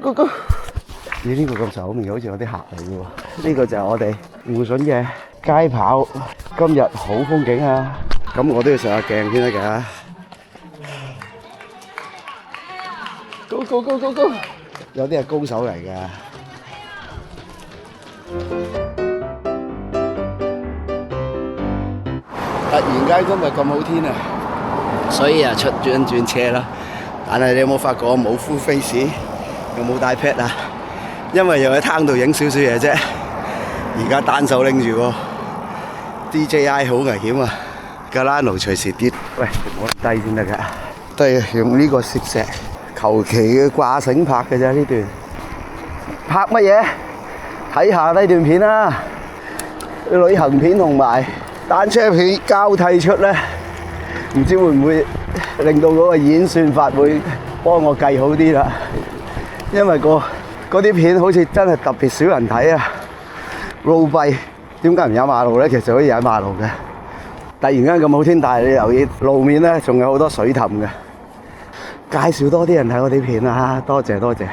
Go go！ 咦，呢個咁熟面好似有啲客嚟嘅喎。呢個就係我哋互筍嘅街跑，今日好風景啊！咁我都要上下鏡先得㗎。Go go go go go！ 有啲係高手嚟㗎。突然間今日咁好天啊，所以啊出轉車啦。但係你有冇發覺我冇 full face， 又冇帶 pad 啊？因為又喺攤度影少少嘢啫。而家單手拎住喎 ，DJI 好危險啊！架拉奴隨時跌，喂，唔好低先得㗎。都係用呢個攝石，求其嘅掛繩拍嘅啫呢段。拍乜嘢？睇下呢段片啦，旅行片同埋單車片交替出咧，唔知會唔會令到嗰個演算法會幫我計好啲啦？因為嗰啲片好似真係特別少人睇啊！路幣點解唔有馬路咧？其實可以有馬路嘅。突然間咁好天，但係你留意路面咧，仲有好多水氹嘅。介紹多啲人睇我啲片啊！多謝多謝。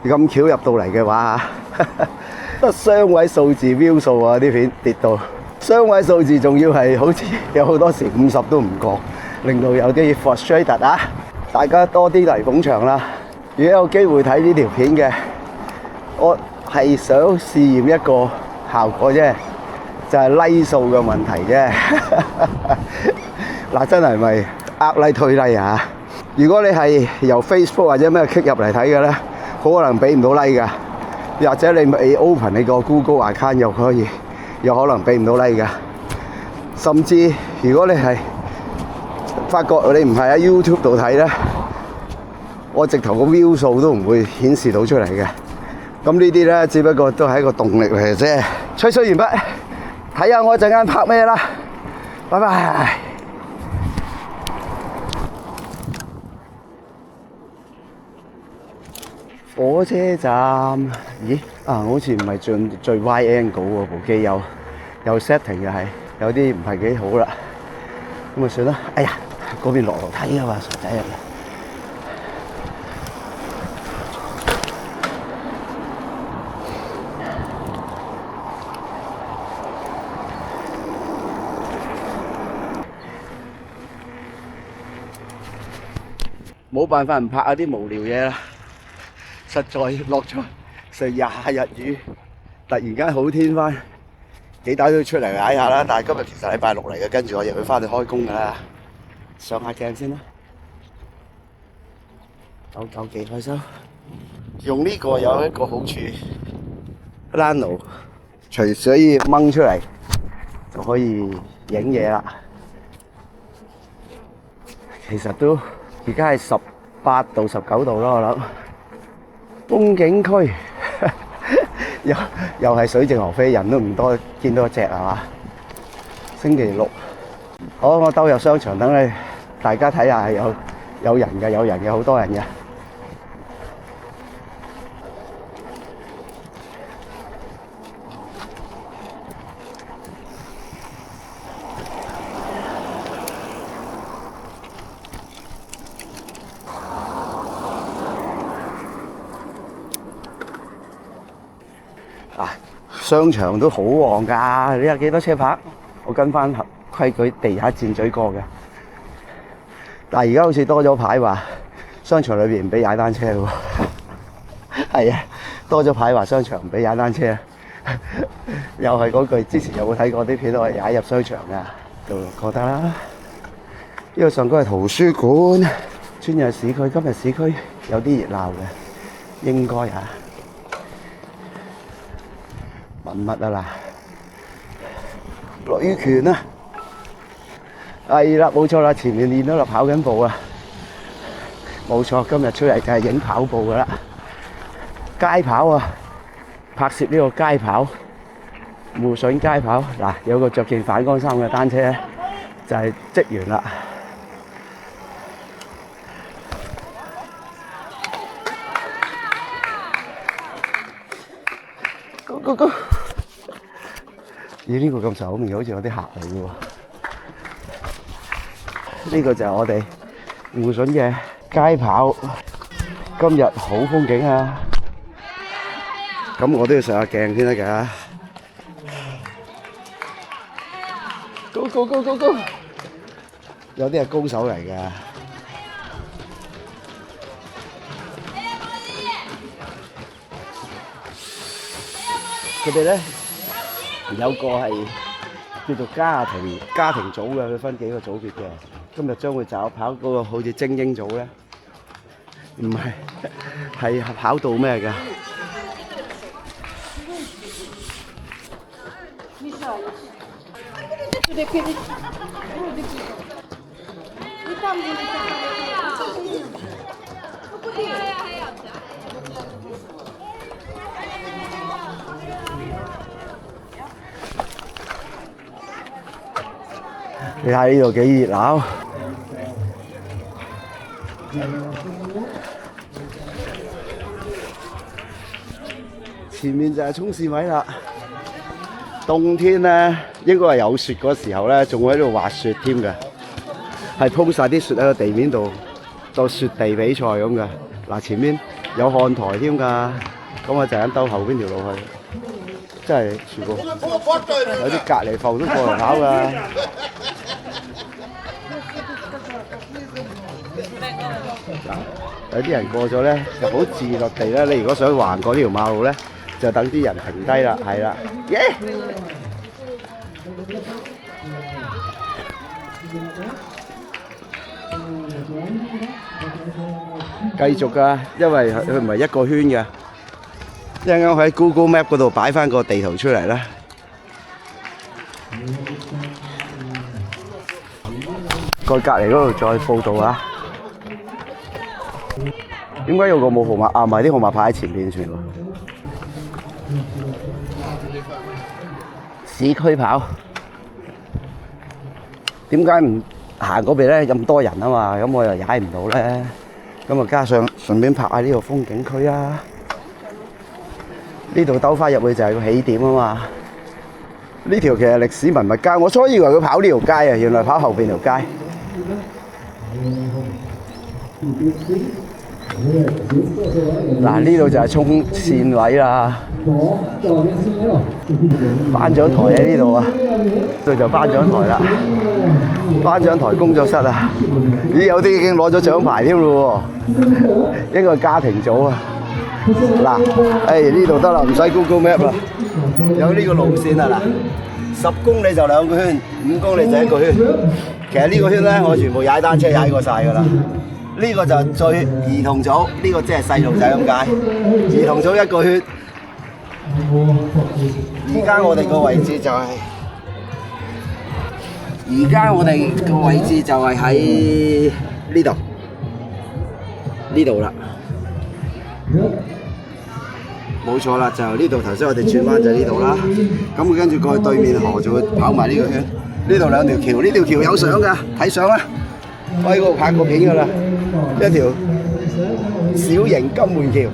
咁巧入到嚟嘅話，得雙位數字 view 數啊！啲片跌到雙位數字，仲要係好似有好多時50都唔過，令到有啲 frustrated 啊！大家多啲嚟捧場啦！如果有機會睇呢條片嘅，我係想試驗一個效果啫，就係 like 數嘅問題啫。嗱，真係咪呃 like 推 like 啊？如果你係由 Facebook 或者咩 click 入嚟睇嘅咧，好可能俾唔到 like 㗎。或者你未 open 你個 Google account 又可能俾唔到 like 㗎。甚至如果你係發覺你唔係喺 YouTube 度睇咧，我直頭個 view 數都唔會顯示到出嚟嘅。咁呢啲咧，只不過都係一個動力嚟嘅啫。吹水完畢，睇下我陣間拍咩啦。拜拜。火車站，咦？啊，好似唔係最 wide angle 喎，部機有 setting 嘅係，有啲唔係幾好啦。咁咪算啦。哎呀，嗰邊落樓梯啊嘛，傻仔嚟。冇辦法唔拍下啲無聊嘢啦，實在落咗成20日雨，突然間好天翻，幾大都要出嚟踩下啦。但係今日其實禮拜六嚟嘅，跟住我又要翻去開工㗎啦。上下鏡先啦，九幾開心。用呢個有一個好處 ，Nano 隨時可以掹出嚟，就可以影嘢啦。其實都〜而家係18度、19度咯，我諗。風景區又係水靜河飛，人都唔多，見到一隻係嘛？星期六，好，我兜入商場等你大家睇下，係有人嘅，好多人嘅。商場都好旺㗎，你有幾多車泊？我跟翻規矩地下箭嘴過嘅。但係而家好似多咗牌話，商場裏邊唔俾踩單車喎。係啊，多咗牌話商場唔俾踩單車。又係嗰句，之前有冇睇過啲片我踩入商場㗎？就覺得啦。呢個上高係圖書館，轉入市區。今日市區有啲熱鬧嘅，應該嚇。文物啊嗱，女權啊，係啦，冇錯啦，前面練到啦，跑緊步啊，冇錯，今日出嚟就係影跑步噶啦，街跑啊，拍攝呢個街跑，互筍街跑，嗱，有個着件反光衫嘅單車就係職員啦。Go！ 咦，呢個咁熟面好似有啲客嚟嘅喎。呢個就係我哋互筍嘅街跑，今日好風景啊！咁我都要上下鏡先得㗎。Go go go go go！ 有啲係高手嚟㗎。佢哋咧有個係叫做家庭組嘅，佢分幾個組別嘅。今日將會跑嗰個好似精英組咧，唔係係跑到咩㗎？你睇呢度幾熱鬧！前面就係衝線位啦。冬天咧，應該係有雪嗰時候咧，仲會喺度滑雪添㗎，係鋪晒啲雪喺個地面度，當雪地比賽咁㗎。嗱，前面有看台添㗎，咁我陣間兜後邊條路去，真係全部有啲隔離埠都過嚟跑㗎。有啲人過咗咧，就好自律地咧。你如果想橫過呢條馬路咧，就等啲人停低啦，係啦，耶！繼續㗎，因為佢唔係一個圈嘅，一陣間喺 Google Map 嗰度擺翻個地圖出嚟啦。過隔離嗰度再報道啊！點解有個冇號碼啊？唔係啲號碼牌喺前面全部。市區跑，點解唔行嗰邊咧？咁多人啊嘛，咁我又踩唔到咧。咁啊，加上順便拍下呢個風景區啊。呢度兜翻入去就係個起點啊嘛。呢條其實歷史文物街，我初以為佢跑呢條街啊，原來跑後邊條街。嗱，呢度就係衝線位啦。頒獎台喺呢度啊，呢度就頒獎台啦。頒獎台工作室啊，咦，有啲已經攞咗獎牌添咯喎，應該係家庭組啊。嗱，呢度得啦，唔使 Google Map 啦，有呢個路線啊嗱，10公里就2個圈，5公里就1個圈。其實呢個圈咧，我全部踩單車踩過晒㗎啦。呢個就最兒童組，呢個即係細路仔咁解。兒童組1個圈。而家我哋個位置就係，喺呢度啦。冇錯啦，就呢度。頭先我哋轉彎就呢度啦。咁佢跟住過去對面河就會跑埋呢個圈。呢度2條橋，呢條橋有相㗎，睇相啦。我喺嗰度拍過片㗎啦，一條小型金門橋。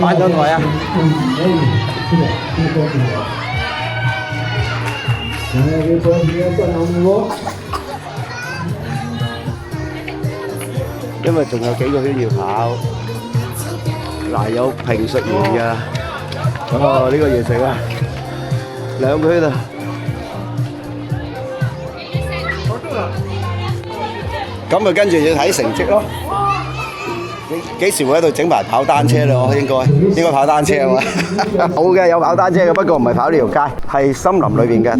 頒獎台啊！因為仲有幾個圈要跑，嗱，有評述員㗎。哦，呢個完成啦，2個圈啊！咁咪跟住要睇成績咯。幾時會喺度整埋跑單車咯？應該跑單車啊嘛。好嘅，有跑單車嘅，不過唔係跑呢條街，係森林裏邊嘅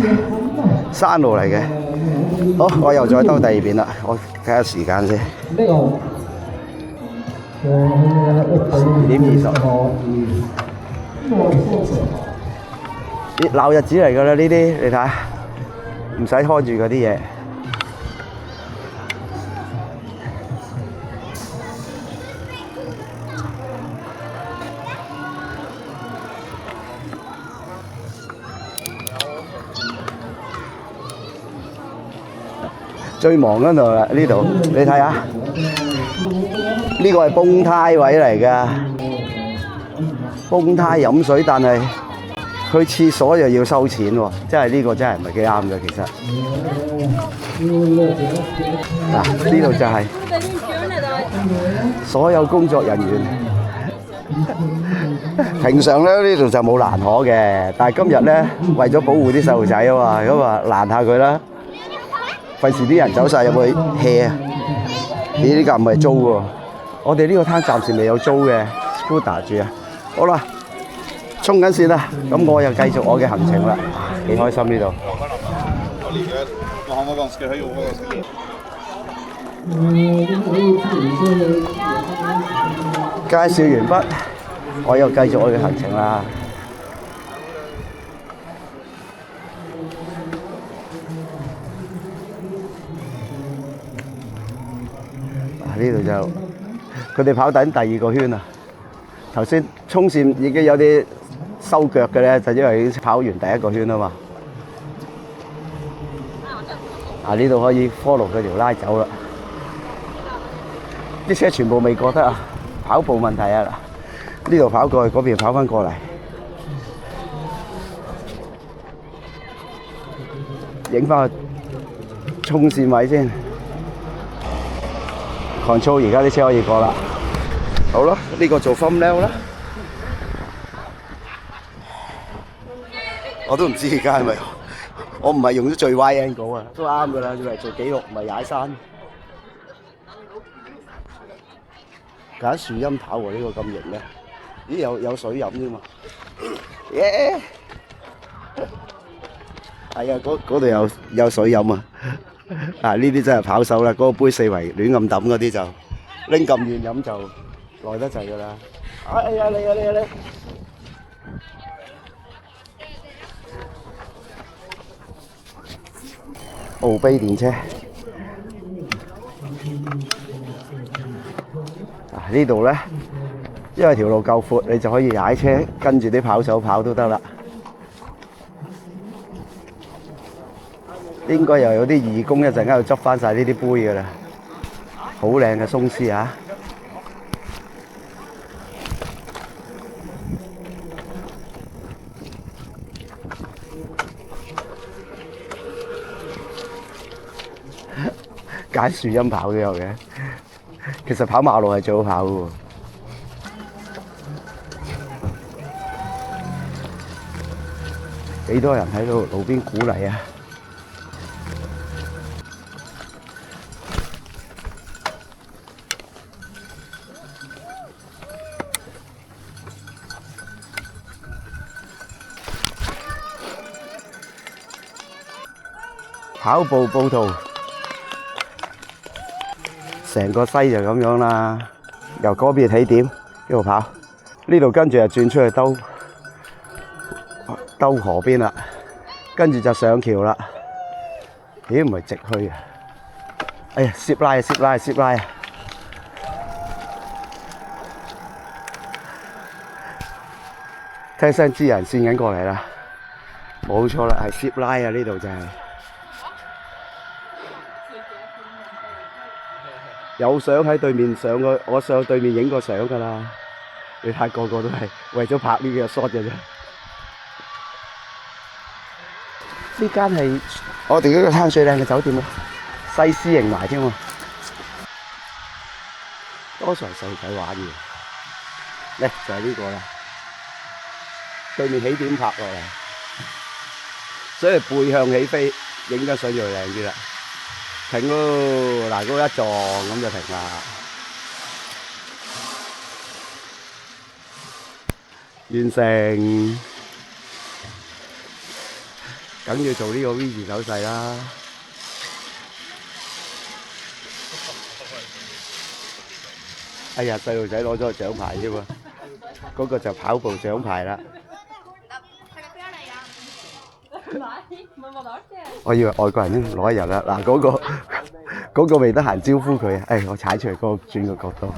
山路嚟嘅。好，我又再兜第二邊啦，我睇下時間先。10點20。熱鬧日子嚟㗎啦，呢啲你睇，唔使拖住嗰啲嘢。最忙嗰度啦，呢度你睇下，呢個係泵胎位嚟㗎，泵胎飲水，但係去廁所又要收錢喎，真係呢個真係唔係幾啱嘅其實。嗱，呢度就係所有工作人員。平常咧呢度就冇欄河嘅，但係今日咧為咗保護啲細路仔啊嘛，咁啊攔下佢啦，費事啲人走晒入去 hea 啊！咦，呢架唔係租喎，我哋呢個攤暫時未有租嘅 scooter 住啊。好啦，衝緊線啦，咁我又繼續我嘅行程啦，幾開心呢度。介紹完畢，我又繼續我嘅行程啦。呢度就佢哋跑緊第二個圈啊！頭先衝線已經有啲收腳嘅咧，就因為已經跑完第一個圈啊嘛。呢度可以 follow 佢條拉走啦。啲車全部未覺得啊，跑步問題啊！呢度跑過去，嗰邊跑翻過嚟，影翻個衝線位先。control 而家啲車可以過啦。好啦，呢個做 thumbnail 啦。我都唔知而家係咪，我唔係用咗最 wide angle 啊，都啱噶啦，要嚟做記錄，唔係踩山。揀樹蔭跑喎，呢個咁型嘅，咦有水飲添嘛？耶！係啊，嗰度有水飲啊！呢啲真係跑手啦，嗰個杯四圍亂咁抌嗰啲就拎咁遠飲就耐得滯噶啦。哎呀，你！奧卑電車。呢度咧，因為條路夠闊，你就可以踩車跟住啲跑手跑都得啦。應該又有啲義工一陣間要執翻晒呢啲杯噶啦，好靚嘅鬆獅啊！揀樹蔭跑都有嘅，其實跑馬路係最好跑嘅喎。幾多人喺度路邊鼓勵啊！跑步報途，成個西就咁樣啦。由嗰邊起點一路跑，呢度跟住就轉出去兜河邊啦，跟住就上橋啦。咦，唔係直去啊！哎呀，攝拉啊！聽聲知人線緊過嚟啦，冇錯啦，係攝拉啊！呢度就係。有相喺對面我上對面影過相㗎啦。你睇個個都係為咗拍呢個 shot 嘅啫。呢間係我哋呢個灘最靚嘅酒店喎，西施迎埋添喎。多數係細路仔玩嘅。嚟就係呢個啦，對面起點拍落嚟，所以背向起飛，影張相就靚啲啦。停咯，嗱，嗰一撞咁就停啦。完成，梗要做呢個 V 字手勢啦。哎呀，細路仔攞咗個獎牌啫喎，嗰個就跑步獎牌啦。我以為外國人都攞一日啦，嗱嗰個未得閒招呼佢啊！誒，我踩出嚟嗰個轉個角度，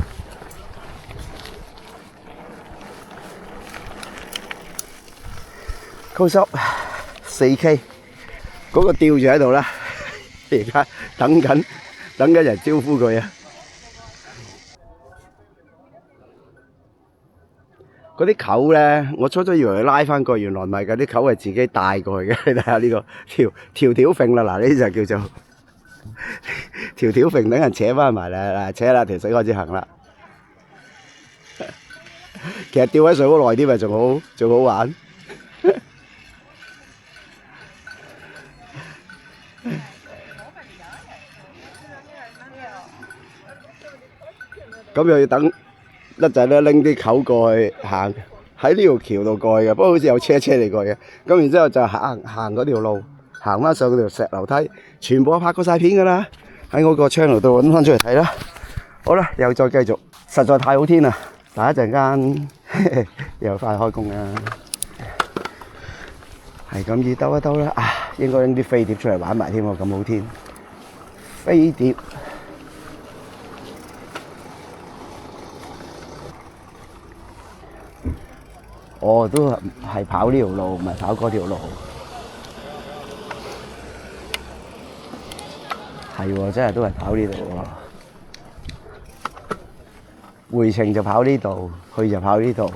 高速4K，嗰個吊住喺度啦，而家等緊人招呼佢啊！嗰嗰啲球咧，我初初以為佢拉翻過，原來唔係㗎，啲球係自己帶過去嘅。你睇下呢個條條揈啦，嗱呢啲就叫做條條揈，等人扯翻埋啦，嗱扯啦，條水開始行啦。其實吊喺水好耐啲咪仲好玩。咁又要等一陣咧，拎啲球過去行喺呢條橋度過去嘅，不過好似有車嚟過嘅。咁然之後就行嗰條路，行翻上嗰條石樓梯，全部都拍過晒片㗎啦。喺我個 channel 度揾翻出嚟睇啦。好啦，又再繼續，實在太好天啦！等一陣間又快開工啦，係咁易兜一兜啦。應該拎啲飛碟出嚟玩埋添喎，咁好天，飛碟。哦，都係跑呢條路，唔係跑嗰條路。係喎，真係都係跑呢度喎。回程就跑呢度，去就跑呢度。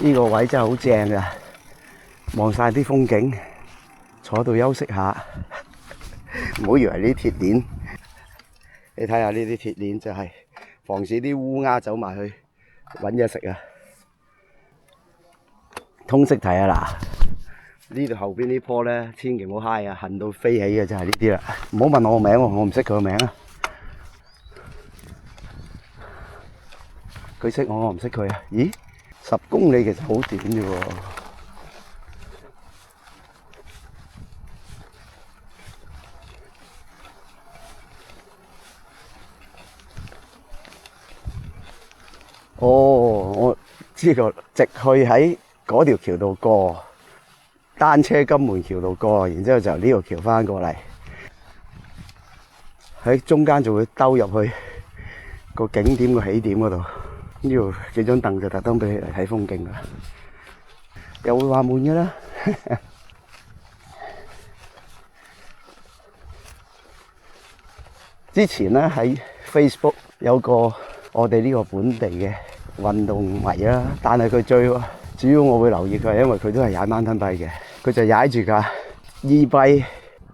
呢個位真係好正㗎，望晒啲風景，坐度休息下。唔好以為呢啲鐵鏈，你睇下呢啲鐵鏈就係防止啲烏鴉走埋去揾嘢食啊。通識題啊嗱，呢度後邊呢棵咧，千祈唔好揩啊，痕到飛起嘅就係呢啲啦。唔好問我個名喎，我唔識佢個名啊。佢識我，我唔識佢啊。咦？10公里其實好短啫喎。哦，我知道，直去喺嗰條橋度過，單車金門橋度過，然之後就呢條橋翻過嚟，喺中間就會兜入去個景點個起點嗰度。呢度幾張凳就特登俾你嚟睇風景噶啦，又會話悶嘅啦。之前咧喺 Facebook 有個我哋呢個本地嘅運動迷啦，但係佢最主要我會留意佢係因為佢都係踩 mountain bike 嘅，佢就踩住架 e-bike，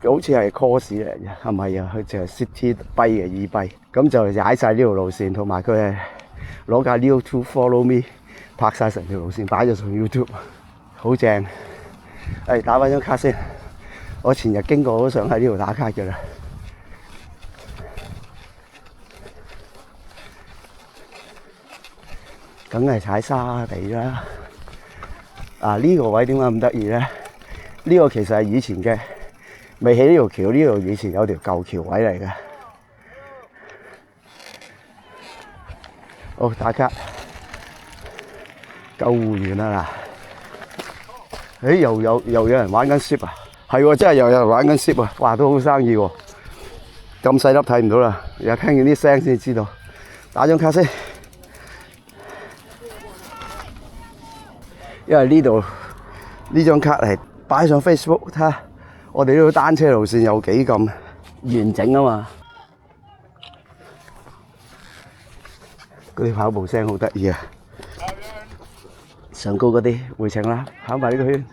好似係 course 嚟嘅，係咪啊？佢就係 city bike 嘅 e-bike， 咁就踩晒呢條路線，同埋佢係攞架 Leo 2 Follow Me 拍晒成條路線，擺咗上 YouTube， 好正。打翻張卡先，我前日經過都想喺呢度打卡嘅啦。梗係踩沙地啦。呢個位點解咁得意咧？呢個其實係以前嘅，未起呢條橋，呢度以前有條舊橋位嚟嘅。好，打卡，救護員啊嗱！又有人玩緊 Zip 啊？係喎，真係又有人玩緊 Zip啊！哇，都好生意喎。咁細粒睇唔到啦，而家聽見啲聲先知道。打張卡先。因為呢度呢張卡係擺上 Facebook， 睇下我哋呢個單車路線有幾咁完整啊嘛！嗰啲跑步聲好得意啊！上高嗰啲回程啦，跑埋呢個圈。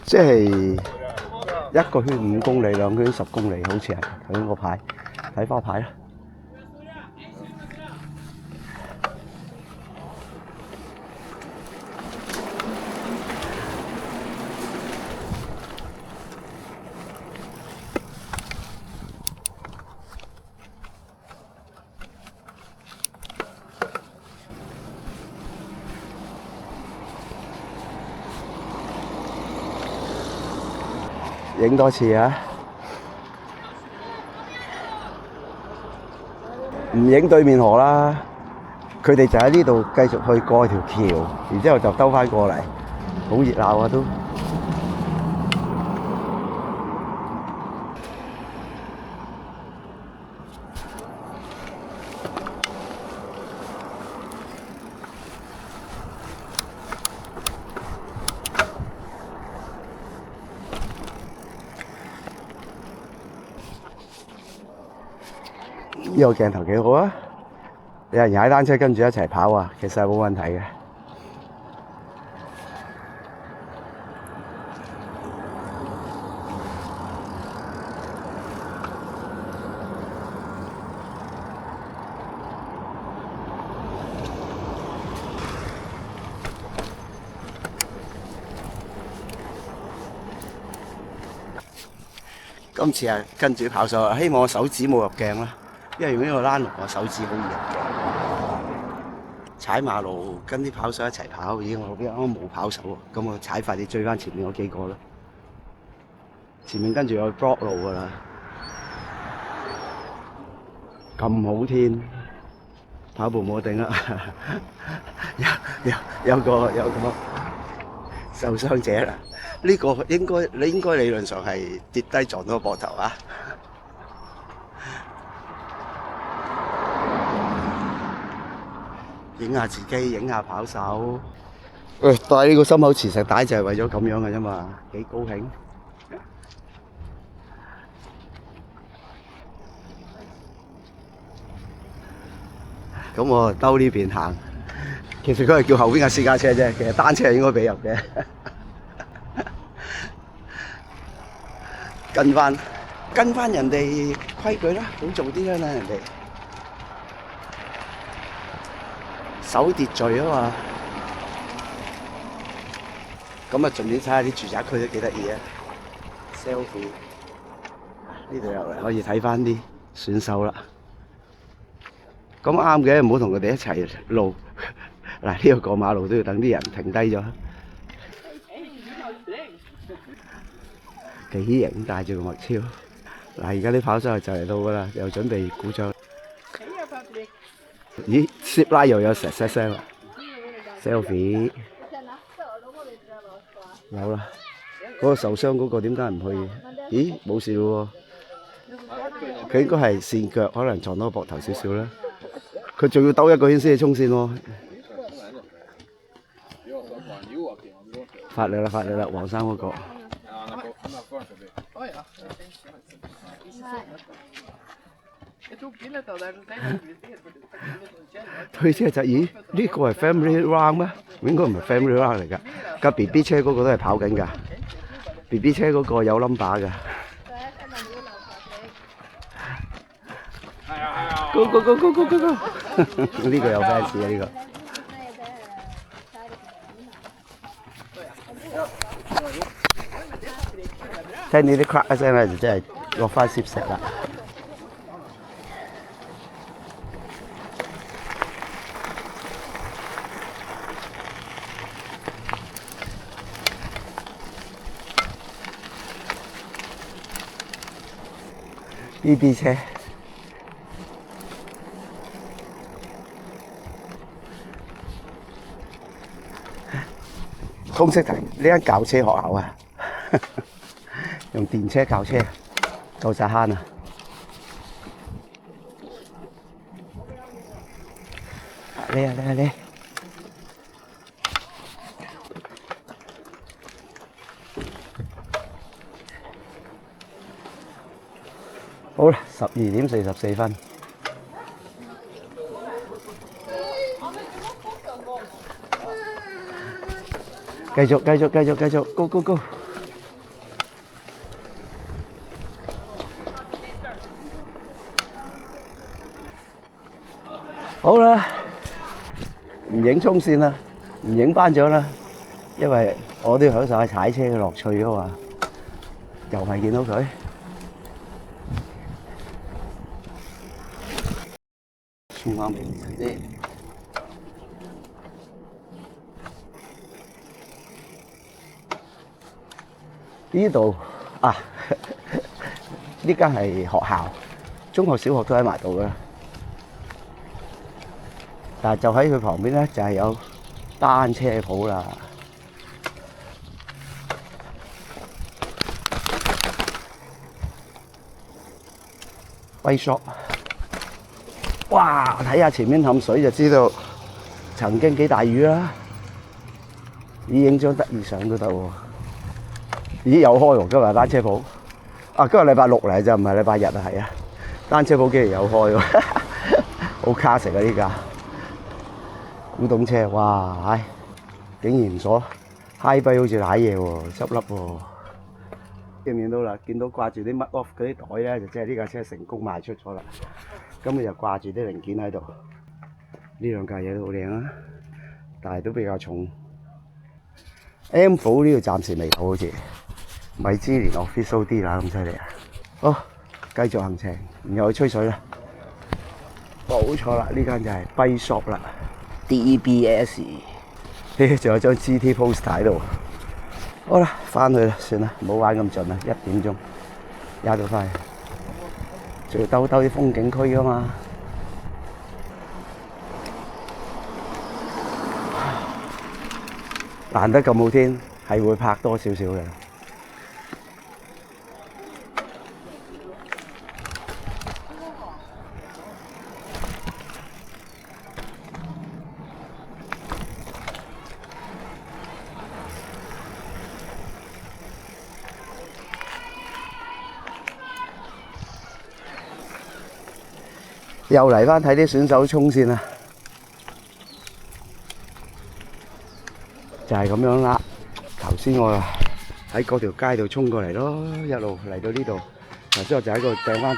即係一個圈5公里，兩圈10公里，好似係睇個牌，睇花牌啦。影多次啊！唔影對面河啦，佢哋就喺呢度繼續去過條橋，然之後就兜翻過嚟，好熱鬧啊都〜呢個鏡頭幾好啊！有人踩單車跟住一齊跑啊，其實係冇問題嘅。今次係跟住跑手，希望我手指冇入鏡啦，因為用呢個欄龍，我手指好易入鏡。踩馬路跟啲跑手一齊跑，咦！我邊啱啱冇跑手喎，咁我踩快啲追翻前面嗰幾個啦。前面跟住有 block 路㗎啦，咁好天，跑步冇得頂啦！有個受傷者啦。呢個你應該理論上係跌低撞到個膊頭啊！影下自己，影下跑手。戴呢個心口磁石帶就係為咗咁樣嘅啫嘛，幾高興！咁我兜呢邊行，其實佢係叫後邊嘅私家車啫，其實單車係應該俾入嘅。跟翻人哋規矩啦，好做啲啦，人哋守秩序啊嘛。咁啊，順便睇下啲住宅區都幾得意啊 ！selfie 呢度入嚟可以睇翻啲選手啦。咁啱嘅，唔好同佢哋一齊路。嗱，呢個過馬路都要等啲人停低咗。幾型帶住個墨超，嗱而家啲跑手就嚟到㗎啦，又準備鼓掌。咦 ，zip line 又有石聲啦 ，selfie 有啦，嗰個受傷嗰個點解唔去？咦，冇事喎，佢應該係跣腳，可能撞到個膊頭少少啦。佢仲要兜一個圈先至衝線喎。發力啦，黃衫嗰個。推車仔，咦？呢個係 family round 咩？應該唔係 family round 嚟㗎。架 BB 車嗰個都係跑緊㗎。BB 車嗰個有 number 㗎。Go！ 呢個有 fans 啊呢個。聽呢啲 crack 一聲咧，就真係落翻攝石啦。BB 車，通識題，呢間教車學校啊，用電車教車，夠晒慳啊！嚟！好啦，12:44。繼續 ，Go！ 好啦，唔影衝線啦，唔影頒獎啦，因為我都要享受下踩車嘅樂趣㗎嘛。又係見到佢。啱啱啲呢度啊，呢間係學校，中學、小學都喺埋度㗎。但係就喺佢旁邊咧，就係有單車鋪啦。威索，哇！睇下前面氹水就知道曾經幾大雨啦。咦，影張得意相都得喎。咦，有開喎，今日單車鋪。啊，今日禮拜6嚟就唔係禮拜日啊，係啊。單車鋪幾日有開喎，好卡食啊呢架古董車，哇！唉，竟然唔鎖，high 幣好似瀨嘢喎，執笠喎。見唔見到啦？見到掛住啲乜 off 嗰啲袋咧，就即係呢架車成功賣出咗啦。咁佢就掛住啲零件喺度。呢兩架嘢都好靚啊，但係都比較重。M 寶呢度暫時未有好似，米芝蓮 official 啲啦，咁犀利啊！好，繼續行程，然後去吹水啦。冇錯啦，呢間就係 Bike Shop 啦 ，DBS。呢仲有張 GT poster 喺度。好啦，翻去啦，算啦，唔好玩咁盡啦，1點鐘，踩到翻去，仲要兜兜啲風景區噶嘛。難得咁好天，係會拍多少少嘅。又嚟翻睇啲選手衝線啦，就係咁樣啦。頭先我喺嗰條街度衝過嚟咯，一路嚟到呢度，頭先我就喺度掟翻，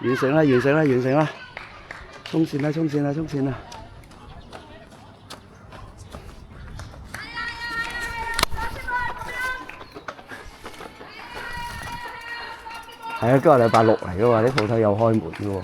完成啦！衝線啦！係啊，今日禮拜6嚟嘅喎，啲鋪頭有開門嘅喎。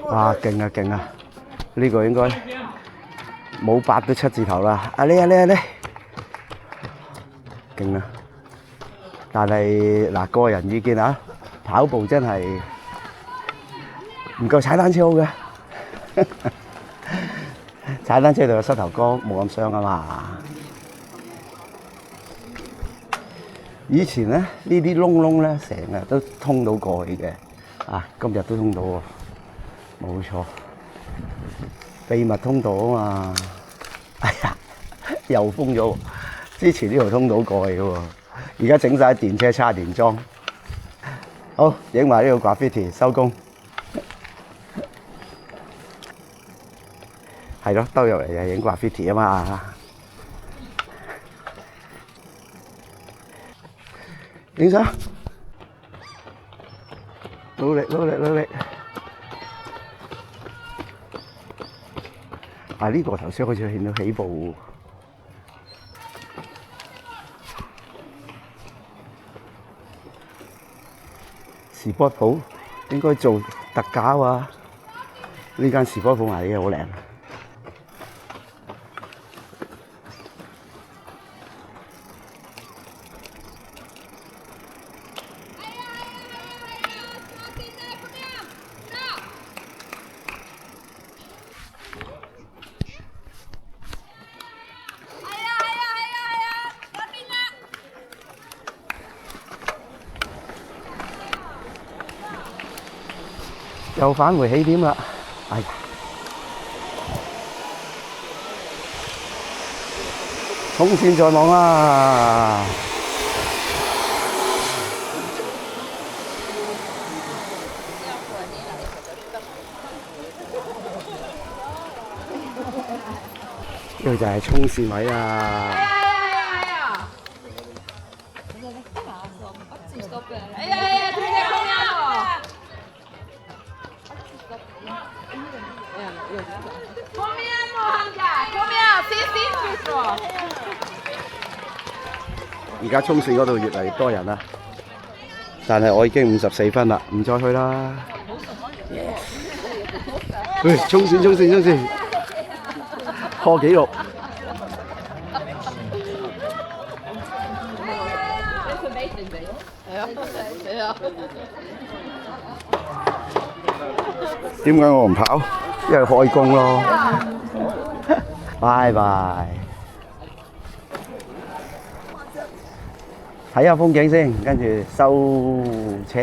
哇，勁啊！呢個應該冇8都7字頭啦。啊你，勁啊！但係嗱，個人意見啊，跑步真係唔夠踩單車好嘅。踩單車對個膝頭哥冇咁傷啊嘛。以前咧呢啲窿咧，成日都通到過去嘅，啊，今日都通到喎，冇錯，秘密通道啊嘛。哎呀，又封咗，之前呢條通道過去嘅喎。而家整晒電車叉電樁，好影埋呢個 graffiti 收工，係咯，兜入嚟就影 graffiti 啊嘛，影相，努力！啊呢個頭先好似見到起步。時波鋪應該做特價喎，呢間時波鋪賣嘢好靚。又返回起點啦，哎呀！衝線在望啦！呢度就係衝線位啦。而家衝線嗰度越嚟越多人啦，但係我已經54分啦，唔再去啦。喂，衝線，破紀錄！點解我唔跑？因為開工咯。拜拜。睇下風景先，跟住收車。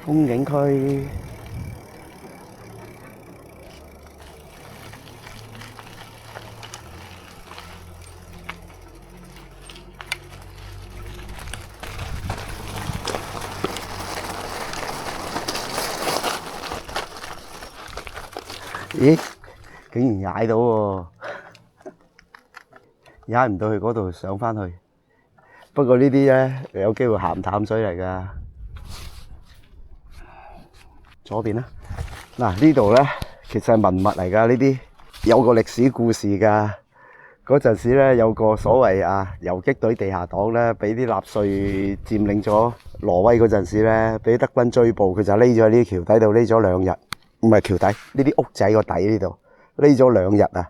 風景區。咦？竟然踩到喎！踩唔到去嗰度上返去。不過呢啲咧有機會鹹淡水嚟㗎。左邊啦，嗱呢度咧其實係文物嚟㗎，呢啲有個歷史故事㗎。嗰陣時咧有個所謂游擊隊地下黨咧，俾啲納粹佔領咗挪威嗰陣時咧，俾德軍追捕，佢就匿咗喺呢條橋底度匿咗2日，唔係橋底，呢啲屋仔個底呢度匿咗2日啊！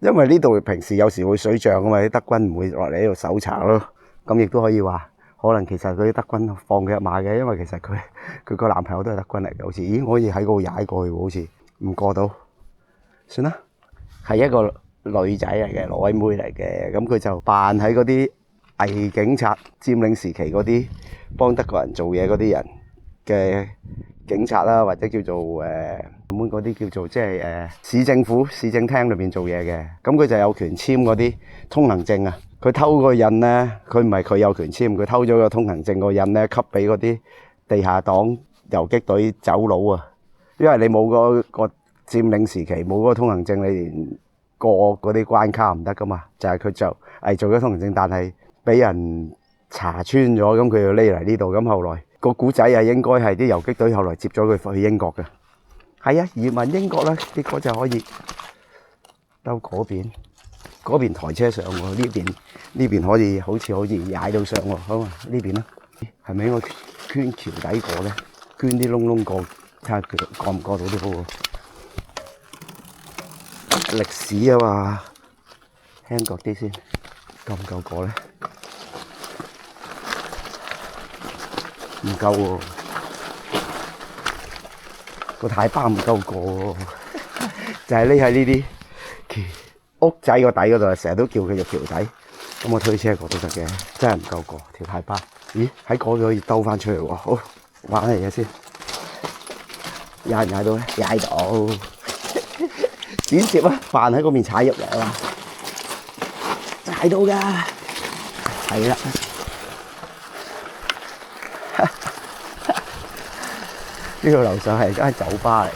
因為呢度平時有時會水漲啊嘛，啲德軍唔會落嚟呢度搜查咯。咁亦都可以話，可能其實嗰啲德軍放佢一馬嘅，因為其實佢個男朋友都係德軍嚟嘅，好似咦可以喺嗰度踩過去喎，好似唔過到，算啦，係一個女仔嚟嘅，挪威妹嚟嘅，咁佢就扮喺嗰啲偽警察佔領時期嗰啲幫德國人做嘢嗰啲人嘅警察啦，或者叫做咁嗰啲叫做即係市政府市政廳裏邊做嘢嘅，咁佢就有權簽嗰啲通行證啊。佢偷個印咧，佢唔係佢有權簽，佢偷咗個通行證個印咧，給俾嗰啲地下黨游擊隊走佬啊。因為你冇個佔領時期冇嗰個通行證，你連過嗰啲關卡唔得噶嘛。就係佢就偽造咗通行證，但係俾人查穿咗，咁佢就匿嚟呢度。咁後來個古仔啊，應該係啲游擊隊後來接咗佢去英國嘅。係啊，移民英國啦，結果就可以兜嗰邊抬車上喎，呢邊可以好似踩到上喎，好啊，呢邊啦，係咪應該圈橋底過咧？圈啲窿窿過，睇下佢過唔過到都好喎。歷史啊嘛，輕腳啲先，夠唔夠過咧？唔夠喎，個大巴唔夠過喎，就係匿喺呢啲屋仔個底嗰度，成日都叫佢做橋底。咁我推車過都得嘅，真係唔夠過條大巴。咦？喺嗰度可以兜翻出嚟喎，好玩嚟嘅先。踩唔踩到咧？踩到，剪接啊！扮喺嗰邊踩入嚟啊嘛，踩到㗎，係啦。呢度樓上係間酒吧嚟嘅。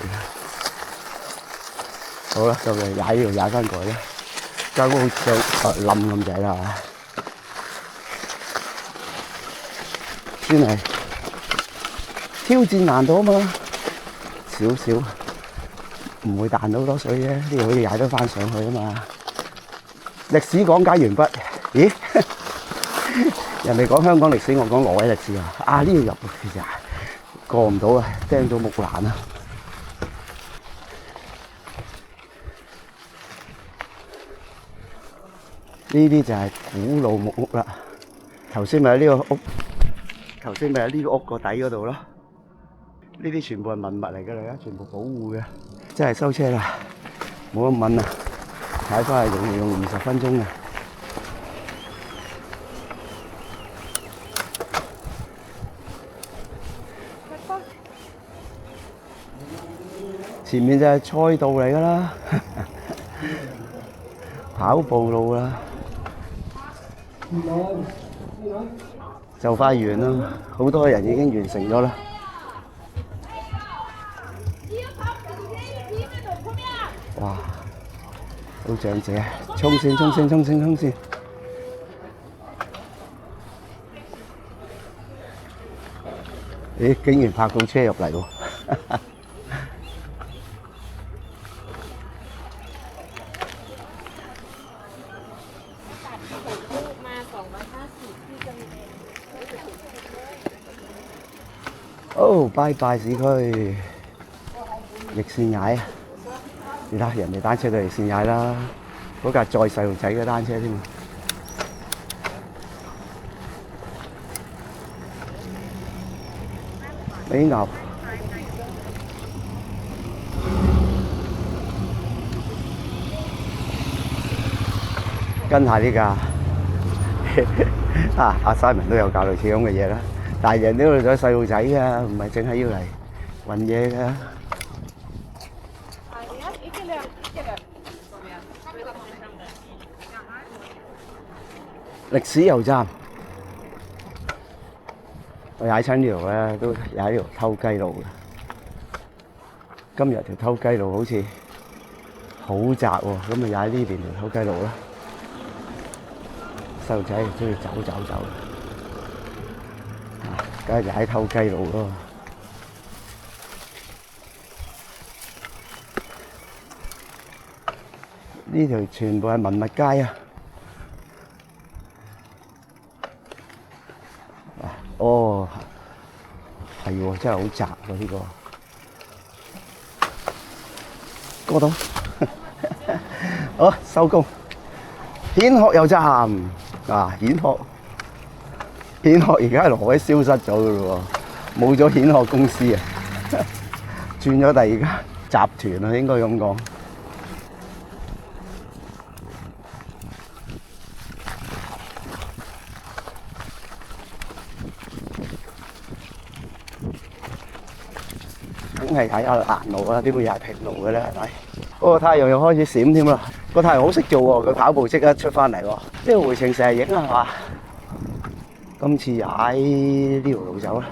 好啦，咁就踩呢度踩翻過去啦。間屋好似冧咁滯啦，算係挑戰難度啊嘛，少少唔會彈到好多水啫，呢度可以踩得翻上去啊嘛。歷史講解完畢，咦？人哋講香港歷史，我講挪威歷史啊！呢度入其實過唔到啊，釘咗木欄啊！呢啲就係古老木屋啦。頭先咪喺呢個屋，頭先咪喺呢個屋個底嗰度咯。呢啲全部係文物嚟㗎啦，全部保護嘅。真係收車啦，冇咁問啊！踩翻去用20分鐘嘅。前面就係賽道嚟㗎啦，跑步路啦。就快完啦，好多人已經完成咗啦。哇！好長者，衝線衝線衝線衝線！咦！竟然泊到車入嚟喎！哦，拜拜市區，逆線踩啊！你睇人哋單車都逆線踩啦，嗰架載細路仔嘅單車添。美牛，跟下呢架。阿 Simon 都有教類似咁嘅嘢啦，大人都有細路仔㗎，唔係淨係要嚟運嘢㗎。歷史油站，我踩親呢度咧，都踩呢條偷雞路嘅。今日條偷雞路好似好窄喎，咁咪踩呢邊條偷雞路啦。細路仔中意走，梗係踩偷雞路咯。呢條全部係文物街啊！哦，係喎，真係好窄喎呢個。過到，好收工。蜆殼油站啊，蜆殼而家喺挪威消失咗㗎咯喎，冇咗蜆殼公司啊，轉咗第二間集團啊，應該咁講。梗係睇下爛路啦，點會又係平路嘅咧？係咪？嗰個太陽又開始閃添啦！個太陽好識做喎，佢跑步即刻出翻嚟喎。呢個回程成日影啊，係嘛？今次踩呢條路走啦。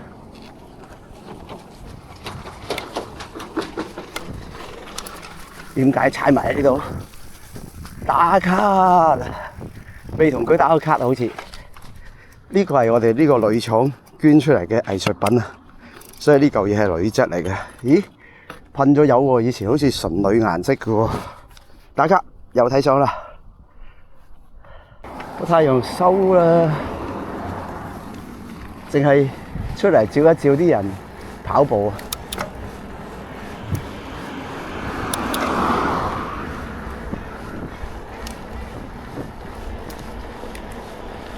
點解踩埋喺呢度？打卡，未同佢打過卡啊，好似。呢個係我哋呢個女廠捐出嚟嘅藝術品啊，所以呢嚿嘢係鋁質嚟嘅。咦？噴咗油喎，以前好似純鋁顏色嘅喎。打卡又睇相啦，個太陽收啦，淨係出嚟照一照啲人跑步啊！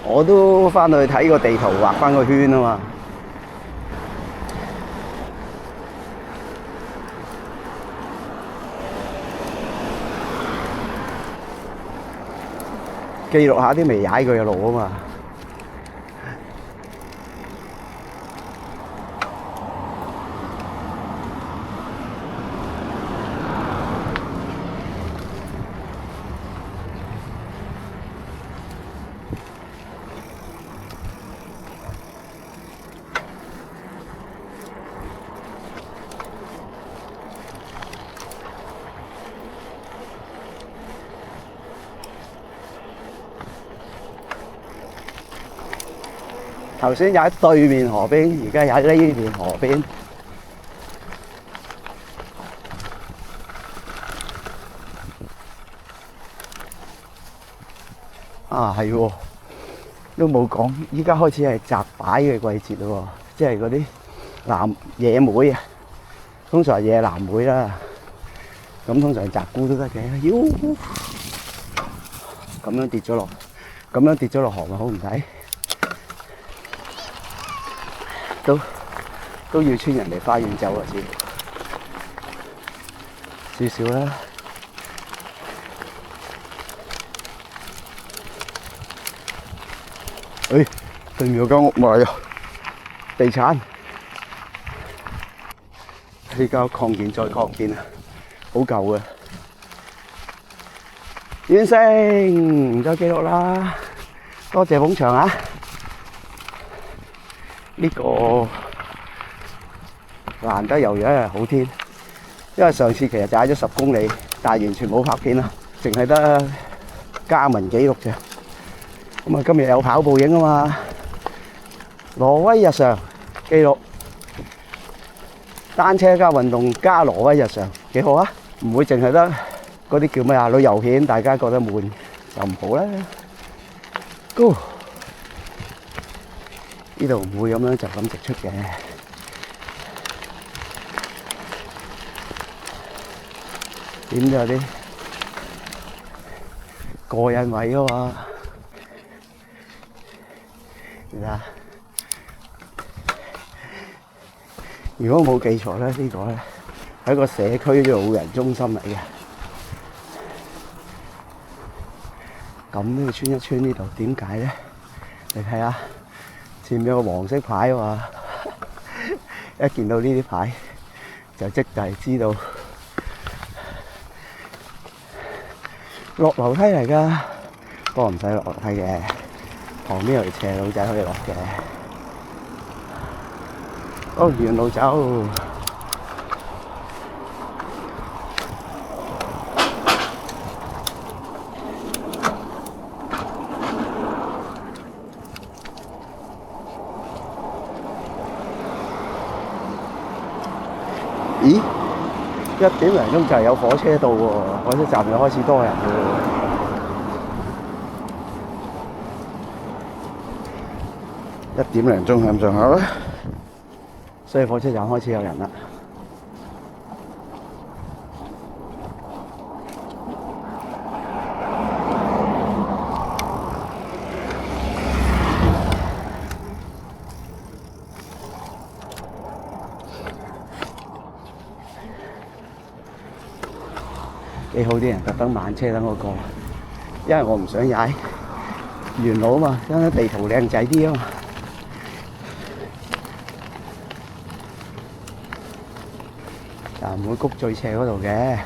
我都翻去睇個地圖，畫翻個圈啊嘛。記錄下啲未踩過嘅路啊嘛。頭先踩對面河邊，而家踩呢邊河邊。啊，係喎，都冇講，依家開始係摘擺嘅季節咯喎，即係嗰啲野莓啊，通常係野藍莓啦。咁通常摘菇都得嘅。妖，咁樣跌咗落河咪好唔抵？都要穿人哋花園走啊，少少啦。對面有間屋賣啊，地產。呢間屋擴建再擴建啊，好舊嘅。完成，唔再記錄啦。多謝捧場啊！呢個難得又有一日好天，因為上次其實踩咗10公里，但係完全冇拍片啦，淨係得加文記錄啫。咁啊，今日有跑步影啊嘛，挪威日常記錄，單車加運動加挪威日常，幾好啊！唔會淨係得嗰啲叫咩啊旅遊片，大家覺得悶就唔好啦。Go！呢度唔會咁樣就咁直出嘅，點都有啲過癮位㗎嘛。你睇，如果冇記錯咧，呢個咧係一個社區嘅老人中心嚟嘅。咁都要穿一穿呢度，點解咧？你睇下前面有個黃色牌喎，一見到呢啲牌就即係知道落樓梯嚟㗎，不過唔使落樓梯嘅，旁邊有條斜路仔可以落嘅。哦，沿路走。咦？1點零鐘就係有火車到喎，火車站又開始多人喎。1點零鐘咁上下啦，所以火車站開始有人啦。幾好啲人特登慢車等我過，因為我唔想踩沿路啊嘛，因為地圖靚仔啲啊嘛。但唔會谷最斜嗰度嘅。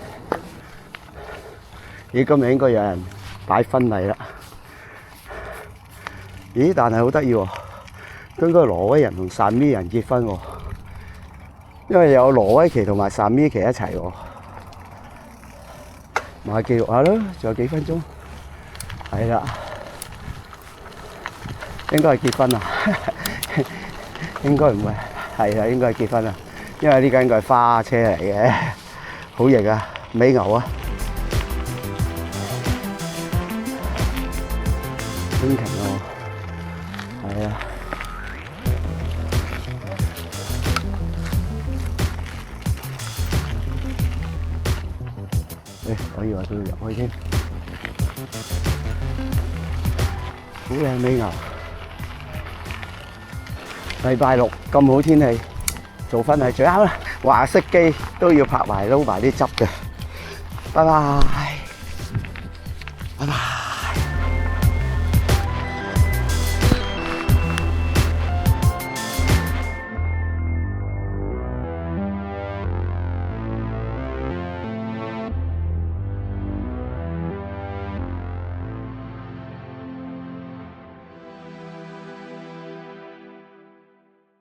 咦，今日應該有人擺婚禮啦。咦，但係好得意喎，應該挪威人同汕咪人結婚喎，因為有挪威旗同埋汕咪旗一齊喎。買記錄下咯，仲有幾分鐘。係啦，應該係結婚啊，應該唔會，係啊，應該係結婚啊，因為呢架應該係花車嚟嘅，好型啊，美牛啊，輕停咯，係啊。我以為佢要入去添，好靚美牛。禮拜六咁好天氣，做婚禮最啱啦。話熄機都要拍埋撈埋啲汁嘅。拜拜，拜拜。